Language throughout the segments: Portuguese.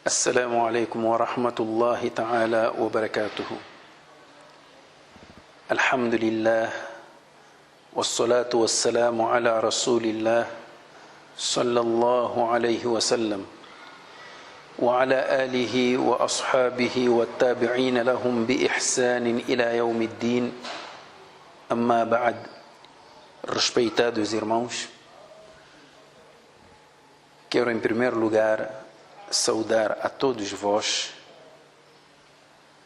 السلام عليكم ورحمة الله تعالى وبركاته. الحمد لله والصلاة والسلام على رسول الله صلى الله عليه وسلم وعلى آله وأصحابه والتابعين لهم بإحسان إلى يوم الدين. أما بعد. Respeitados irmãos, quero em primeiro lugar saudar a todos vós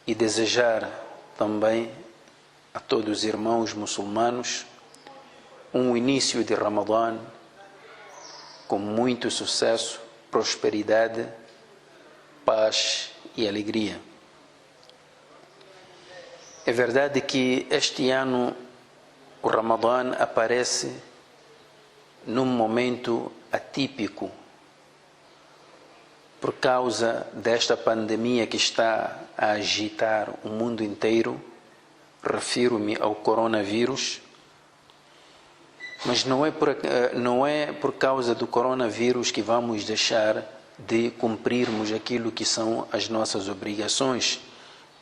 e desejar também a todos os irmãos muçulmanos um início de Ramadã com muito sucesso, prosperidade, paz e alegria. É verdade que este ano o Ramadã aparece num momento atípico por causa desta pandemia que está a agitar o mundo inteiro. Refiro-me ao coronavírus, mas não é por causa do coronavírus que vamos deixar de cumprirmos aquilo que são as nossas obrigações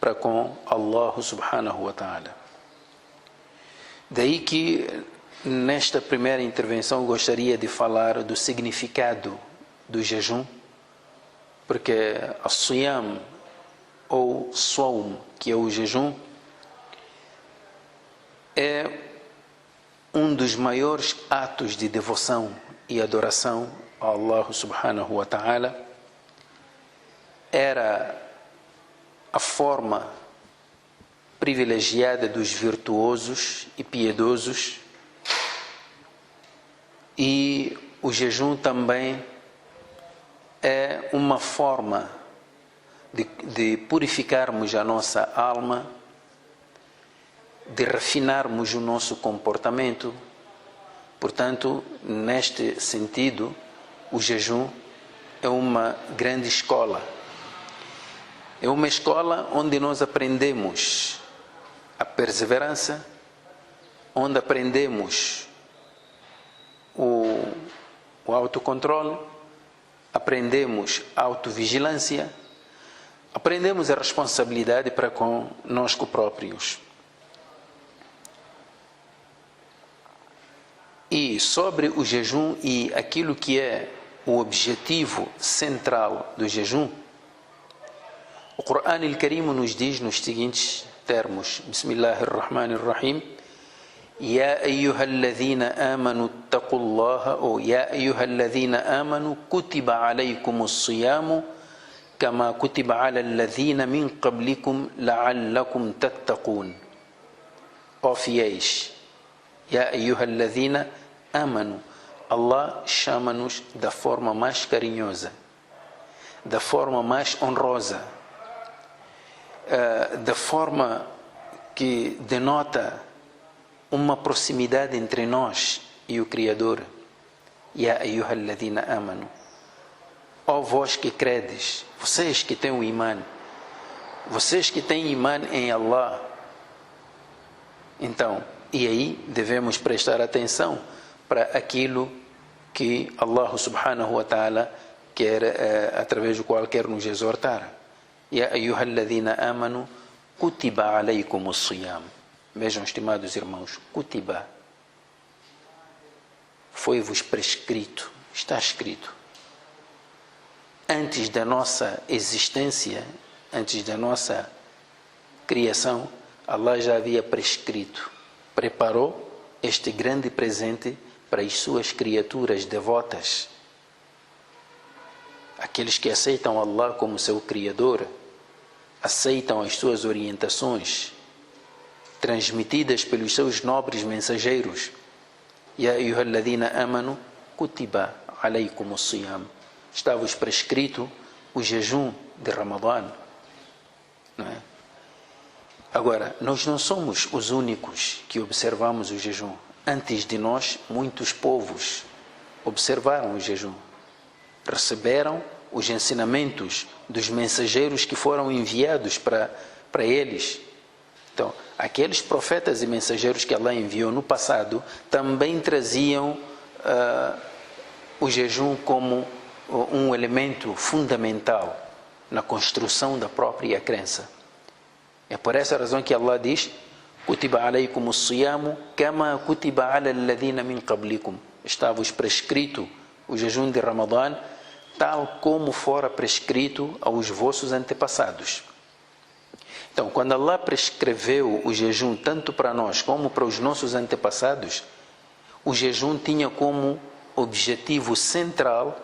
para com Allah subhanahu wa ta'ala. Daí que nesta primeira intervenção gostaria de falar do significado do jejum, porque a siyam ou sawm, que é o jejum, é um dos maiores atos de devoção e adoração a Allah subhanahu wa ta'ala. Era a forma privilegiada dos virtuosos e piedosos, e o jejum também é uma forma de purificarmos a nossa alma, de refinarmos o nosso comportamento. Portanto, neste sentido, o jejum é uma grande escola. É uma escola onde nós aprendemos a perseverança, onde aprendemos o autocontrole, aprendemos a autovigilância, aprendemos a responsabilidade para conosco próprios. E sobre o jejum e aquilo que é o objetivo central do jejum, o Corão al-Karim nos diz nos seguintes termos: Bismillahirrahmanirrahim, Ya ayyuhalladhina amanu taqullaha, ou Ya ayyuhalladhina amanu kutiba alaykumus siyamu kama kutiba ala alladhina min qablikum la'allakum tattaqun. Ó fiéis, Ya ayyuhalladhina amanu. Allah chama-nos da forma mais carinhosa, da forma mais honrosa, da forma que denota uma proximidade entre nós e o Criador. Ya ayyuhalladhina amanu. Ó vós que credes, vocês que têm o imã, vocês que têm imã em Allah. Então, e aí devemos prestar atenção para aquilo que Allah subhanahu wa ta'ala quer, através do qual quer nos exortar. Ya ayyuhalladhina amanu kutiba alaykumus siyam. Vejam, estimados irmãos, kutiba foi-vos prescrito, está escrito. Antes da nossa existência, antes da nossa criação, Allah já havia prescrito, preparou este grande presente para as suas criaturas devotas, aqueles que aceitam Allah como seu Criador, aceitam as suas orientações transmitidas pelos seus nobres mensageiros. Ya ayyuhalladhina amanu kutiba alaykumus siyam. Está-vos prescrito o jejum de Ramadã, não é? Agora, nós não somos os únicos que observamos o jejum. Antes de nós, muitos povos observaram o jejum, receberam os ensinamentos dos mensageiros que foram enviados para eles. Então, aqueles profetas e mensageiros que Allah enviou no passado também traziam o jejum como um elemento fundamental na construção da própria crença. É por essa razão que Allah diz: Kutiba alaykum as-siyamu kama kutiba ala alladhina min qablikum. Está-vos prescrito o jejum de Ramadã, tal como fora prescrito aos vossos antepassados. Então, quando Allah prescreveu o jejum tanto para nós como para os nossos antepassados, o jejum tinha como objetivo central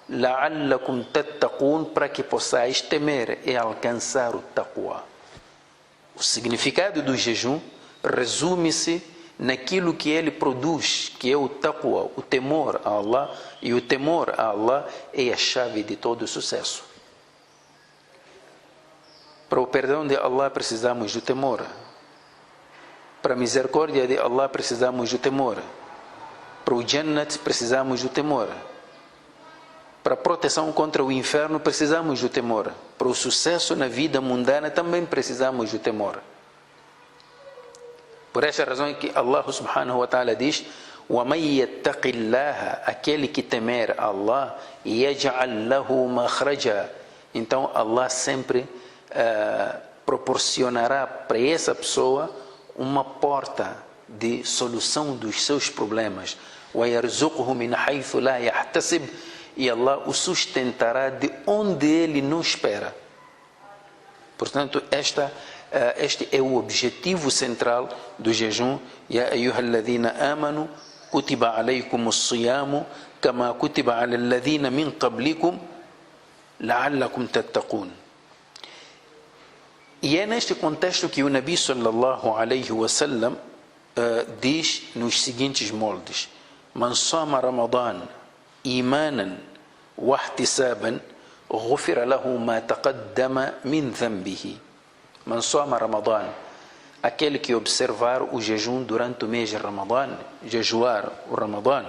la'allakum tattaqun, para que possais temer e alcançar o taqwa. O significado do jejum resume-se naquilo que ele produz, que é o taqwa, o temor a Allah, e o temor a Allah é a chave de todo o sucesso. Para o perdão de Allah precisamos do temor. Para a misericórdia de Allah precisamos do temor. Para o Jannat precisamos do temor. Para a proteção contra o inferno precisamos do temor. Para o sucesso na vida mundana também precisamos do temor. Por essa razão é que Allah subhanahu wa ta'ala diz: وَمَنْ يَتَّقِ اللَّهَ, aquele que temer a Allah, يَجْعَلْ لَهُ مَخْرَجًا. Então Allah sempre proporcionará para essa pessoa uma porta de solução dos seus problemas. وَيَرْزُقْهُ مِنْ حَيْثُ لَا يَحْتَسِبْ, e Allah o sustentará de onde ele não espera. Portanto, este é o objetivo central do jejum. Ya ayyuhalladhina amanu kutiba alaykum as-siyamu kama kutiba ala alladhina min qablikum la'allakum tattaqun. E é neste contexto que o Nabi sallallahu alayhi wa sallam diz nos seguintes moldes: Man sama Ramadan imanan wa ihtisaban ghufira lahu ma taqaddama min dhanbihi. Man sama Ramadan, aquele que observar o jejum durante o mês de Ramadã, jejuar o Ramadã,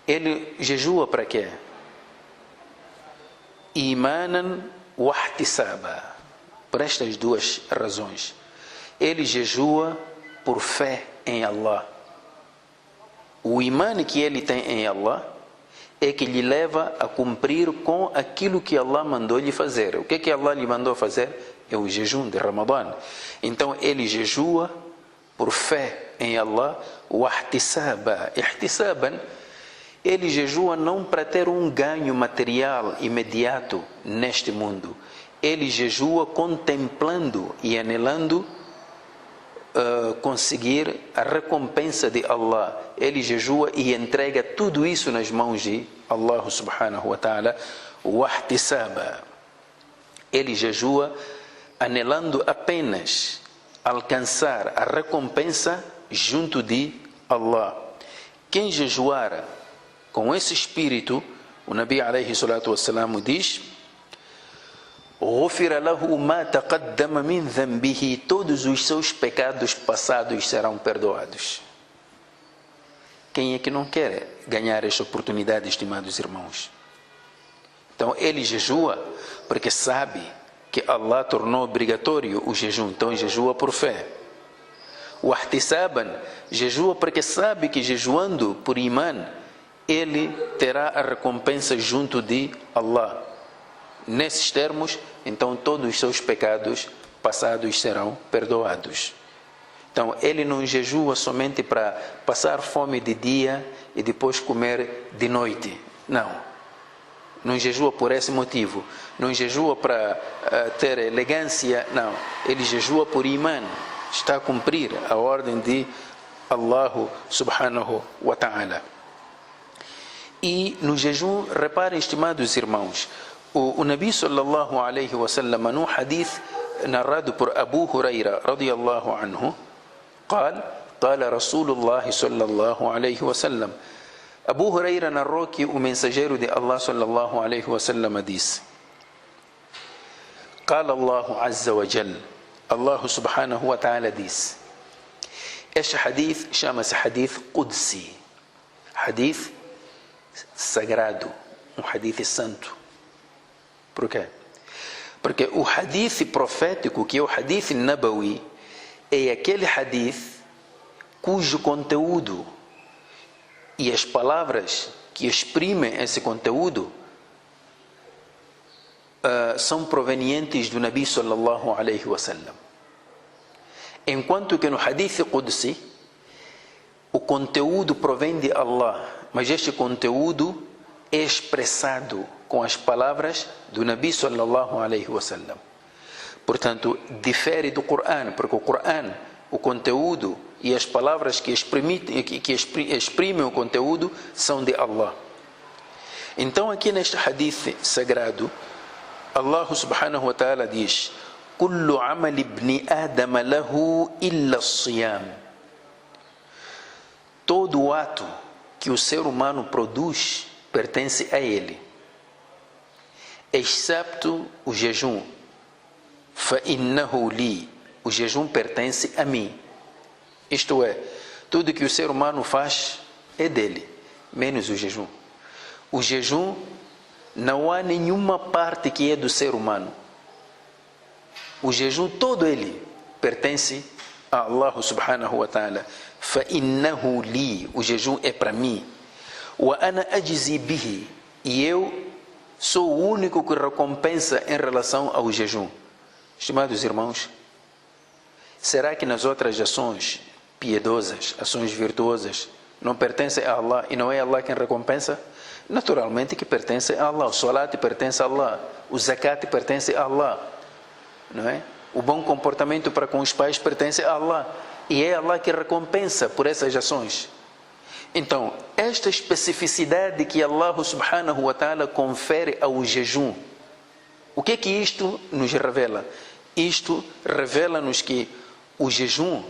ele jejua para quê? Imanan wa ihtisaba. Por estas duas razões. Ele jejua por fé em Allah. O imã que ele tem em Allah é que lhe leva a cumprir com aquilo que Allah mandou lhe fazer. O que é que Allah lhe mandou fazer? É o jejum de Ramadã. Então ele jejua por fé em Allah. O ihtisaba. Ihtisaban, ele jejua não para ter um ganho material imediato neste mundo. Ele jejua contemplando e anelando conseguir a recompensa de Allah. Ele jejua e entrega tudo isso nas mãos de Allah subhanahu wa ta'ala. O ihtisaba. Ele jejua anelando apenas alcançar a recompensa junto de Allah. Quem jejuar com esse espírito, o Nabi alayhi salatu wassalam diz: غُفِرَ لَهُ مَا تَقَدَّمَ مِنْ ذَنْبِهِ, todos os seus pecados passados serão perdoados. Quem é que não quer ganhar esta oportunidade, estimados irmãos? Então ele jejua porque sabe que Allah tornou obrigatório o jejum, então jejua por fé. O ihtisaban, jejua porque sabe que jejuando por imã, ele terá a recompensa junto de Allah. Nesses termos, então todos os seus pecados passados serão perdoados. Então ele não jejua somente para passar fome de dia e depois comer de noite. Não. Não jejua por esse motivo. Não jejua para ter elegância. Não. Ele jejua por imã. Está a cumprir a ordem de Allah subhanahu wa ta'ala. E no jejum, reparem, estimados irmãos, o Nabi sallallahu alayhi wa sallam, num hadith narrado por Abu Huraira radiyallahu anhu, قال رسول الله صلى الله عليه وسلم, Abu Huraira narrou que o mensageiro de Allah sallallahu alayhi wa sallam disse: قال الله عز وجل, Allah subhanahu wa ta'ala disse. Este hadith chama-se hadith Qudsi, hadith sagrado, um hadith santo. Por quê? Porque o hadith profético, que é o hadith nabawi, é aquele hadith cujo conteúdo e as palavras que exprimem esse conteúdo são provenientes do Nabi sallallahu alaihi wasallam. Enquanto que no Hadith Qudsi, o conteúdo provém de Allah, mas este conteúdo é expressado com as palavras do Nabi sallallahu alaihi wasallam. Portanto, difere do Coran, porque o Coran, o conteúdo e as palavras que exprimem o conteúdo são de Allah. Então, aqui neste hadith sagrado, Allah subhanahu wa ta'ala diz: Kullu amal ibn Adam lahu illa as-siyam. Todo o ato que o ser humano produz pertence a ele, excepto o jejum. فَإِنَّهُ لِي. O jejum pertence a mim. Isto é, tudo que o ser humano faz é dele, menos o jejum. O jejum, não há nenhuma parte que é do ser humano. O jejum, todo ele, pertence a Allah subhanahu wa ta'ala. فَإِنَّهُ لِي. O jejum é para mim. وَأَنَا أَجْزِي بِهِ. E eu sou o único que recompensa em relação ao jejum. Estimados irmãos, será que nas outras ações piedosas, ações virtuosas, não pertencem a Allah e não é Allah quem recompensa? Naturalmente que pertence a Allah. O salat pertence a Allah, o zakat pertence a Allah, não é? O bom comportamento para com os pais pertence a Allah, e é Allah que recompensa por essas ações. Então, esta especificidade que Allah subhanahu wa ta'ala confere ao jejum, o que é que isto nos revela? Isto revela-nos que o jejum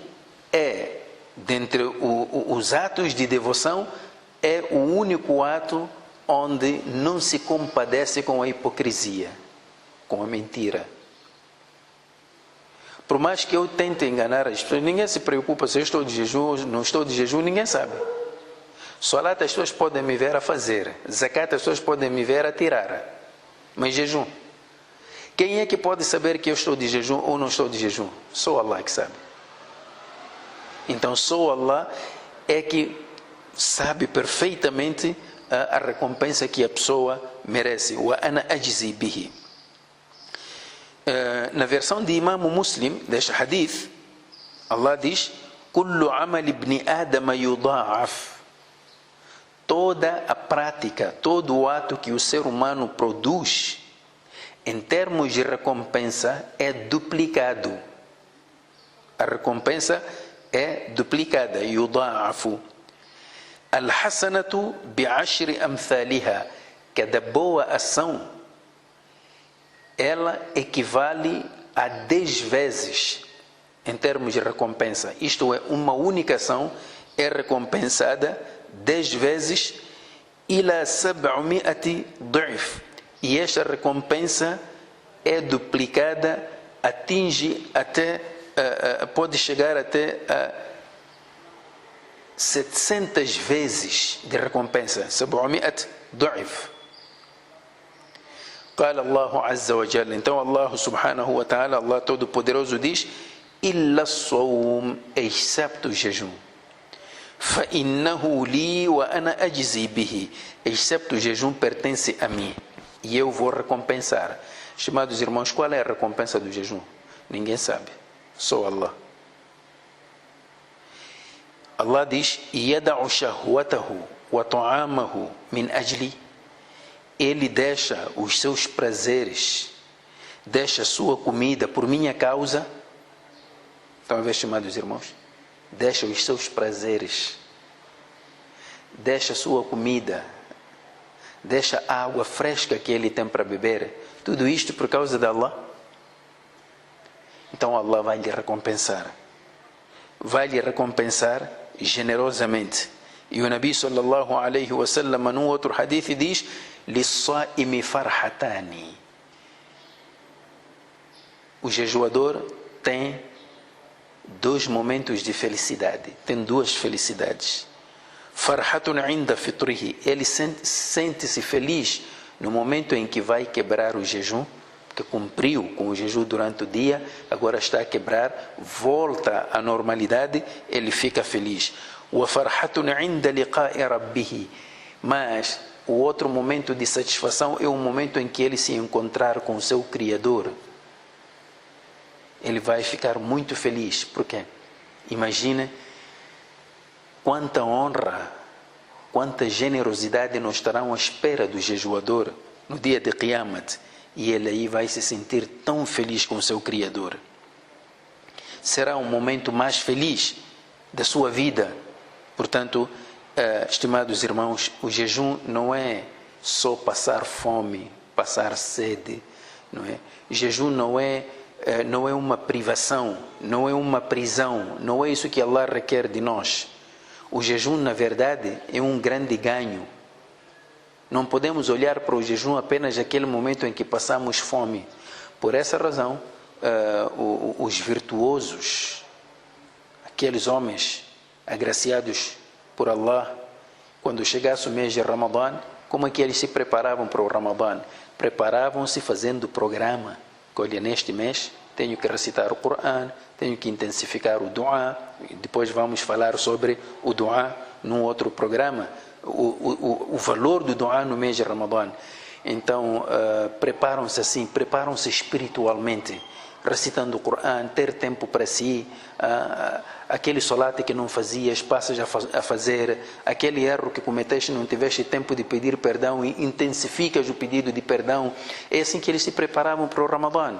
é, dentre os atos de devoção, é o único ato onde não se compadece com a hipocrisia, com a mentira. Por mais que eu tente enganar as pessoas, ninguém se preocupa se eu estou de jejum ou não estou de jejum, ninguém sabe. Salat as pessoas podem me ver a fazer, zakat as pessoas podem me ver a tirar, mas jejum, quem é que pode saber que eu estou de jejum ou não estou de jejum? Só Allah que sabe. Então só Allah é que sabe perfeitamente a recompensa que a pessoa merece. Wa ana ajzi bihi. Na versão de Imam Muslim deste hadith, Allah diz: Kullu amal ibn Adam yudha'af. Toda a prática, todo o ato que o ser humano produz, em termos de recompensa, é duplicado. A recompensa é duplicada. Yudha'afu. Al-hasanatu bi'ashri amthaliha. Cada boa ação, ela equivale a 10 vezes em termos de recompensa. Isto é, uma única ação é recompensada 10 vezes, ila 700 ضعف. E esta recompensa é duplicada, atinge até, pode chegar até a 700 vezes de recompensa. 700 ضعف. قال الله عز وجل. Então Allah subhanahu wa ta'ala, Allah Todo-Poderoso diz: إلا الصوم, excepto o jejum. فإنه لي وأنا أجزي به. Excepto o jejum pertence a mim e eu vou recompensar. Estimados irmãos, qual é a recompensa do jejum? Ninguém sabe, só Allah. Allah diz: يَدَعُ شَهْوَتَهُ وَطَعَامَهُ مِنْ أَجْلِي. Ele deixa os seus prazeres, deixa a sua comida por minha causa. Estão a ver, estimados irmãos? Deixa os seus prazeres, deixa a sua comida, deixa a água fresca que ele tem para beber. Tudo isto por causa de Allah. Então Allah vai lhe recompensar. Vai lhe recompensar generosamente. E o Nabi sallallahu alaihi wasallam, num outro hadith, diz: لِلصَّائِمِ فَرْحَتَانِ. O jejuador tem 2 momentos de felicidade, tem 2 felicidades. Farhatun inda fitrihi. Ele sente-se feliz no momento em que vai quebrar o jejum, que cumpriu com o jejum durante o dia, agora está a quebrar, volta à normalidade, ele fica feliz. Wa farhatun inda liqa'i rabbih. Mas O outro momento de satisfação é o momento em que ele se encontrar com o seu Criador. Ele vai ficar muito feliz, porque imagine quanta honra, quanta generosidade não estarão à espera do jejuador no dia de Qiyamat, e ele aí vai se sentir tão feliz com o seu Criador. Será um momento mais feliz da sua vida. Portanto, estimados irmãos, o jejum não é só passar fome, passar sede, não é? O jejum não é uma privação, não é uma prisão, não é isso que Allah requer de nós. O jejum, na verdade, é um grande ganho. Não podemos olhar para o jejum apenas naquele momento em que passamos fome. Por essa razão, os virtuosos, aqueles homens agraciados por Allah, quando chegasse o mês de Ramadã, como é que eles se preparavam para o Ramadã? Preparavam-se fazendo programa. Olha, neste mês tenho que recitar o Corão, tenho que intensificar o dua, depois vamos falar sobre o dua num outro programa, o valor do dua no mês de Ramadã. Então, preparam-se assim, preparam-se espiritualmente, recitando o Corão, ter tempo para si, aquele solate que não fazias, passas a fazer, aquele erro que cometeste, não tiveste tempo de pedir perdão e intensificas o pedido de perdão. É assim que eles se preparavam para o Ramadã.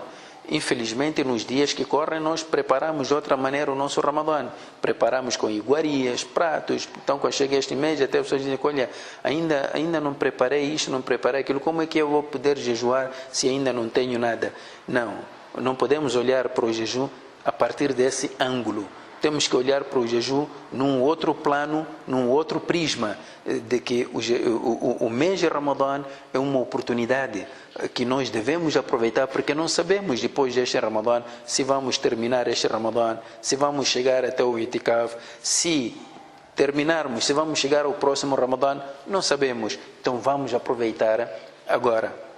Infelizmente, nos dias que correm, nós preparamos de outra maneira o nosso Ramadã. Preparamos com iguarias, pratos. Então, quando chega este mês, até as pessoas dizem, olha, ainda não preparei isto, não preparei aquilo. Como é que eu vou poder jejuar se ainda não tenho nada? Não podemos olhar para o jejum a partir desse ângulo. Temos que olhar para o jejum num outro plano, num outro prisma, de que o mês de Ramadã é uma oportunidade que nós devemos aproveitar, porque não sabemos depois deste Ramadã se vamos terminar este Ramadã, se vamos chegar até o Itikaf, se terminarmos, se vamos chegar ao próximo Ramadã, não sabemos. Então vamos aproveitar agora.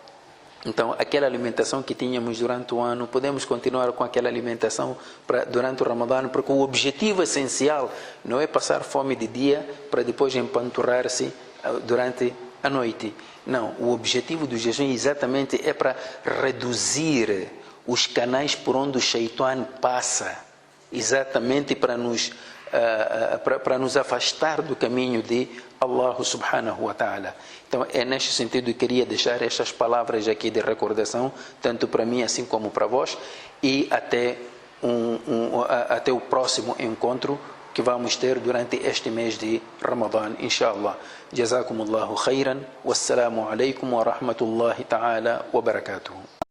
Então, aquela alimentação que tínhamos durante o ano, podemos continuar com aquela alimentação durante o Ramadã, porque o objetivo essencial não é passar fome de dia para depois empanturrar-se durante a noite. Não, o objetivo do jejum exatamente é para reduzir os canais por onde o Shaitan passa, exatamente para nos afastar do caminho de Allah subhanahu wa ta'ala. Então, é neste sentido que queria deixar estas palavras aqui de recordação, tanto para mim assim como para vós, e até o próximo encontro que vamos ter durante este mês de Ramadã, inshallah. Jazakumullahu khairan, wassalamu alaikum wa rahmatullahi ta'ala wa barakatuhu.